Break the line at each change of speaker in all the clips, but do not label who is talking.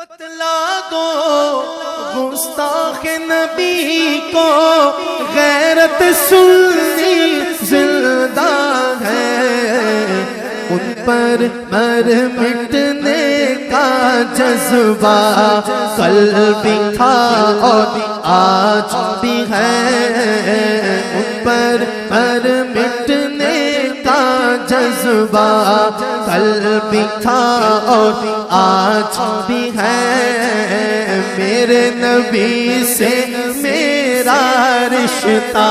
بتلا دو گستاخ نبی کو غیرت سنی زندہ ہے، ان پر مر مٹنے کا جذبہ کل بھی تھا اور آج بھی ہے، ان پر مر مٹنے کا جذبہ کل بھی تھا اور آج بھی ہے، میرے نبی سے میرا رشتہ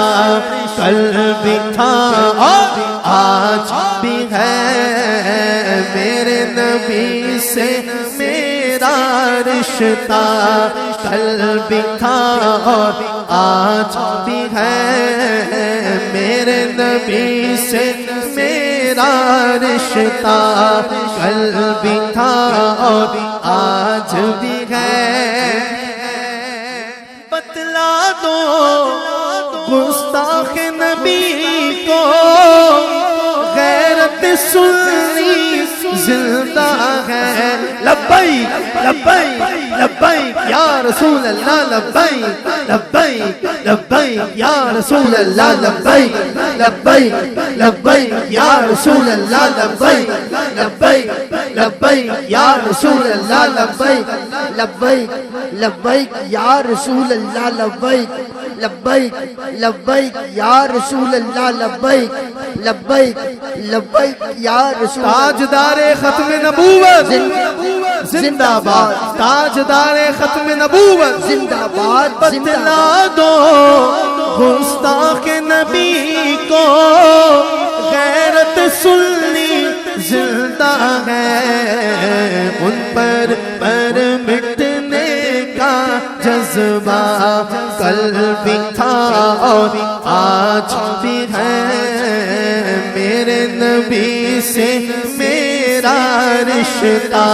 کل بھی تھا اور آج بھی ہے، میرے نبی سے میرا رشتہ کل بھی تھا اور آج بھی ہے، میرے نبی سے میرا رشتہ کل بھی تھا اور آج بھی ہے، بتلا دو گستاخ نبی کو غیرت سنی زندہ ہے، لبیک لبیک لبیک یا رسول اللہ، لبیک لبیک لبیک یا رسول اللہ، لبیک لبیک لبیک یا رسول اللہ، لبیک لبیک لبیک یا رسول اللہ، لبیک
لبیک لبیک یا رسول اللہ، لبیک لبیک لبیک یا رسول اللہ، لبیک لبیک لبیک یا رسول اللہ،
تاجدار ختم نبوت زندہ باد، تاجدار ختم نبوت
زندہ باد،
بتلا دو گستاخ نبی کو غیرت سنی زندہ ہے، ان پر مٹنے کا جذبہ کل بھی تھا اور آج بھی ہے، میرے نبی سے میرا رشتہ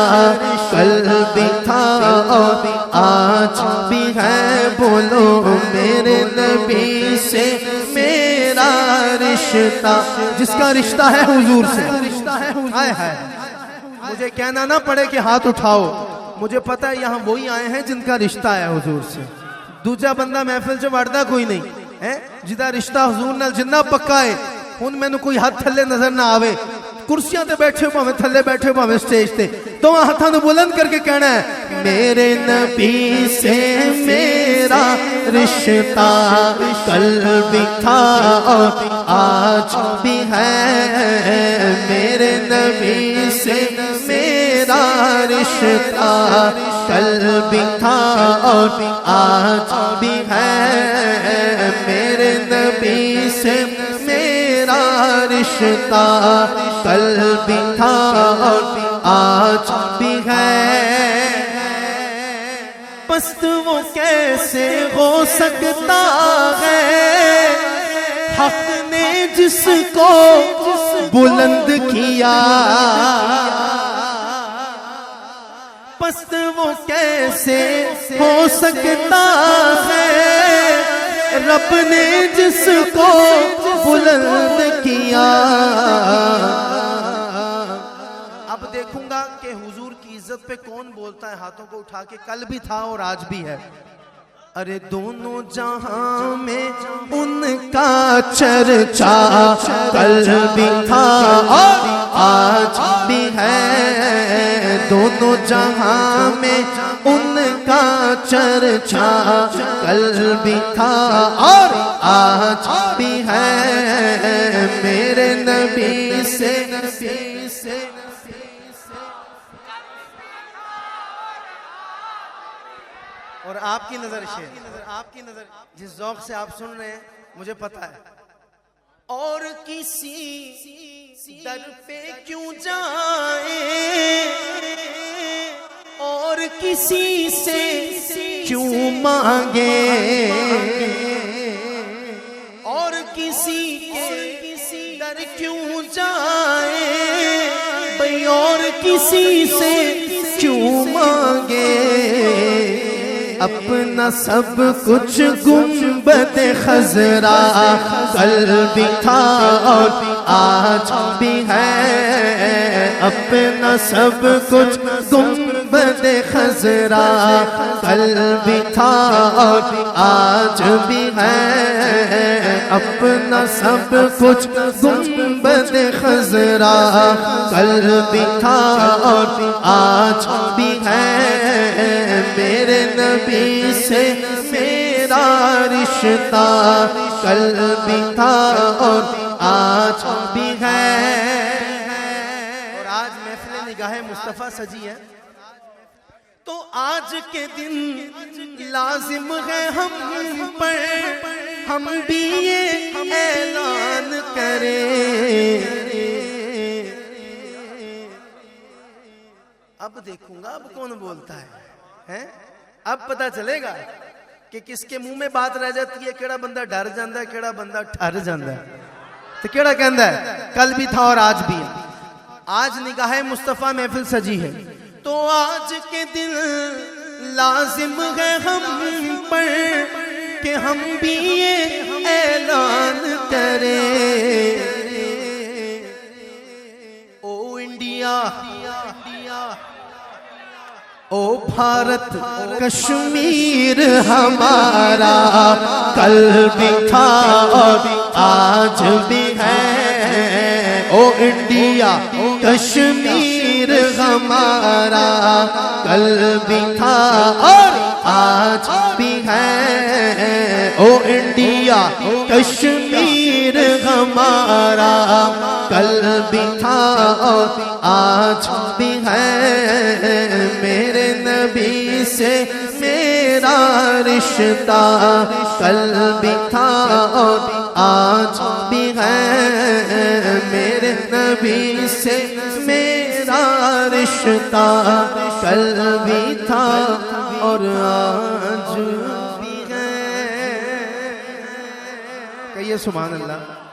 کل بھی تھا اور آج بھی ہے، بولو میرے نبی سے میرا رشتہ، جس کا رشتہ ہے حضور سے، مجھے کہنا نہ پڑے کہ ہاتھ اٹھاؤ، مجھے پتا ہے یہاں وہی آئے ہیں جن کا رشتہ ہے حضور سے، دوجا بندہ محفل سے وڑتا کوئی نہیں ہے، جدا رشتہ حضور نال جنہ پکا ہے، ہن میں نے کوئی ہاتھ تھلے نظر نہ آوے، کرسیاں تے بیٹھے پاویں تھلے بیٹھے پاویں سٹیج تے، تو ہاتھاں نوں بلند کر کے کہنا ہے میرے نبی سے میرا رشتہ کل بھی تھا اور آج بھی ہے، میرے نبی سے میرا رشتہ کل بھی تھا اور آج بھی ہے، میرے نبی سے میرا رشتہ کل بھی تھا اور آج بھی ہے، پست وہ کیسے ہو سکتا ہے، حق نے جس کو بلند کیا، پست وہ کیسے ہو سکتا ہے، رب نے جس کو بلند کیا، اب دیکھوں گا کہ حضور کی عزت پہ کون بولتا ہے ہاتھوں کو اٹھا کے، کل بھی تھا اور آج بھی ہے، ارے دونوں جہاں میں ان کا چرچا کل بھی تھا اور آج بھی ہے، دونوں جہاں میں ان کا چرچا کل بھی تھا اور آج بھی ہے، میرے نبی سے اور آپ کی نظر جس ذوق سے آپ سن رہے ہیں مجھے پتا ہے، اور کسی در پہ کیوں جائیں اور کسی سے کیوں مانگیں، اور کسی کے در کیوں جائیں بھئی، اور کسی سے کیوں مانگیں، اپنا سب کچھ گنبد خضرا کل بھی تھا اور آج بھی ہے، اپنا سب کچھ گنبد گنبد خضرا کل بھی تھا اور آج بھی ہے، اپنا سب کچھ گنبد خضرا کل بھی تھا اور آج بھی ہے، میرے نبی سے میرا رشتہ کل بھی تھا اور آج بھی ہے۔ اور آج محفل نگاہ مصطفیٰ سجی ہے، تو آج کے دن لازم ہے ہم پر ہم بھی یہ اعلان کریں۔ اب دیکھوں گا اب کون بولتا ہے، اب پتہ چلے گا کہ کس کے منہ میں بات رہ جاتی ہے، کیڑا بندہ ڈر جاندہ ہے، کیڑا بندہ ٹھر جاندہ ہے، تو کیڑا کہندا ہے کل بھی تھا اور آج بھی ہے۔ آج نگاہ مصطفیٰ محفل سجی ہے، تو آج کے دن لازم ہے ہم پر کہ ہم بھی یہ اعلان کریں، او انڈیا، او بھارت کشمیر ہمارا کل بھی تھا اور آج بھی ہے، او انڈیا کشمیر ہمارا کل بھی تھا اور آج بھی ہے، او انڈیا کشمیر ہمارا کل بھی تھا اور آج بھی ہے، میرے نبی سے میرا رشتہ کل بھی تھا اور آج بھی ہے، میرے نبی سے میرا رشتہ کل بھی تھا اور آج بھی ہے۔ کہیے سبحان اللہ۔